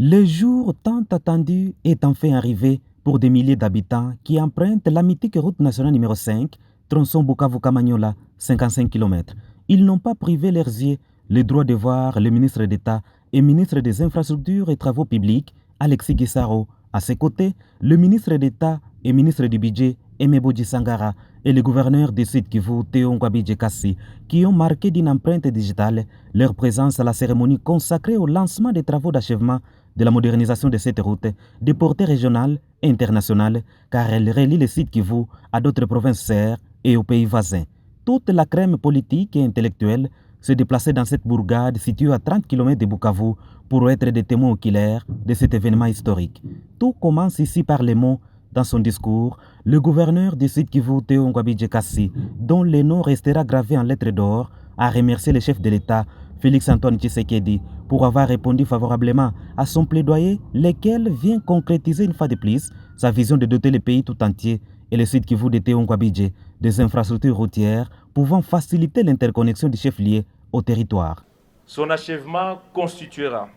Le jour tant attendu est enfin arrivé pour des milliers d'habitants qui empruntent la mythique route nationale numéro 5, tronçon Bukavu-Kamanyola, 55 km. Ils n'ont pas privé leurs yeux le droit de voir le ministre d'État et ministre des Infrastructures et Travaux publics, Alexis Guissaro. À ses côtés, le ministre d'État et ministre du Budget, Emeboji Sangara, et le gouverneur du Sud Kivu, Théo Ngwabidje Kassi, qui ont marqué d'une empreinte digitale leur présence à la cérémonie consacrée au lancement des travaux d'achèvement de la modernisation de cette route, de portée régionale et internationale, car elle relie le Sud Kivu à d'autres provinces sœurs et aux pays voisins. Toute la crème politique et intellectuelle se déplaçait dans cette bourgade située à 30 km de Bukavu pour être des témoins oculaires de cet événement historique. Tout commence ici par les mots dans son discours, le gouverneur du Sud Kivu, Théo Ngwabidje Kassi, dont le nom restera gravé en lettres d'or, a remercié le chef de l'État, Félix-Antoine Tshisekedi, pour avoir répondu favorablement à son plaidoyer, lequel vient concrétiser une fois de plus sa vision de doter le pays tout entier et le Sud Kivu de Théo Ngwabidje des infrastructures routières pouvant faciliter l'interconnexion du chef-lieu au territoire. Son achèvement constituera,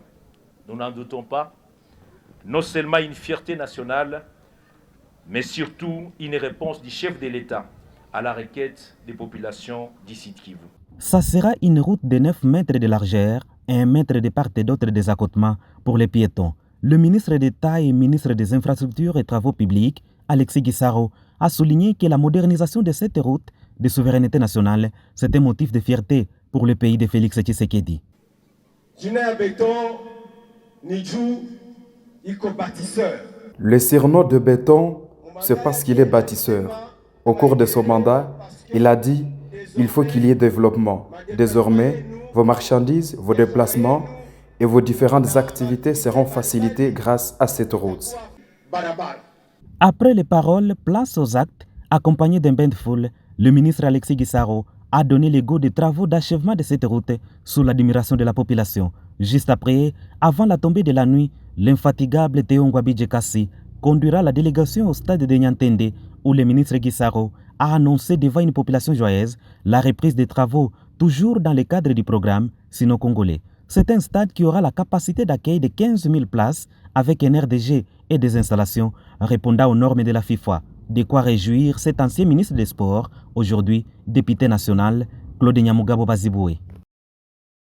nous n'en doutons pas, non seulement une fierté nationale, mais surtout une réponse du chef de l'État à la requête des populations du Sud Kivu. Ça sera une route de 9 mètres de largeur et 1 mètre de part et d'autre des accotements pour les piétons. Le ministre d'État et ministre des Infrastructures et Travaux publics, Alexis Guissaro, a souligné que la modernisation de cette route de souveraineté nationale, c'est un motif de fierté pour le pays de Félix Tshisekedi. Le Cyrno de béton, c'est parce qu'il est bâtisseur. Au cours de son mandat, il a dit « Il faut qu'il y ait développement. Désormais, vos marchandises, vos déplacements et vos différentes activités seront facilitées grâce à cette route. » Après les paroles, place aux actes. Accompagné d'un bain de foule, le ministre Alexis Guissaro a donné le go des travaux d'achèvement de cette route sous l'admiration de la population. Juste après, avant la tombée de la nuit, l'infatigable Théo Ngwabidje Kassi conduira la délégation au stade de Niantende où le ministre Guissaro a annoncé devant une population joyeuse la reprise des travaux, toujours dans le cadre du programme sino-congolais. C'est un stade qui aura la capacité d'accueil de 15 000 places avec un RDG et des installations répondant aux normes de la FIFA. De quoi réjouir cet ancien ministre des Sports, aujourd'hui député national, Claude Nyamugabo Baziboué.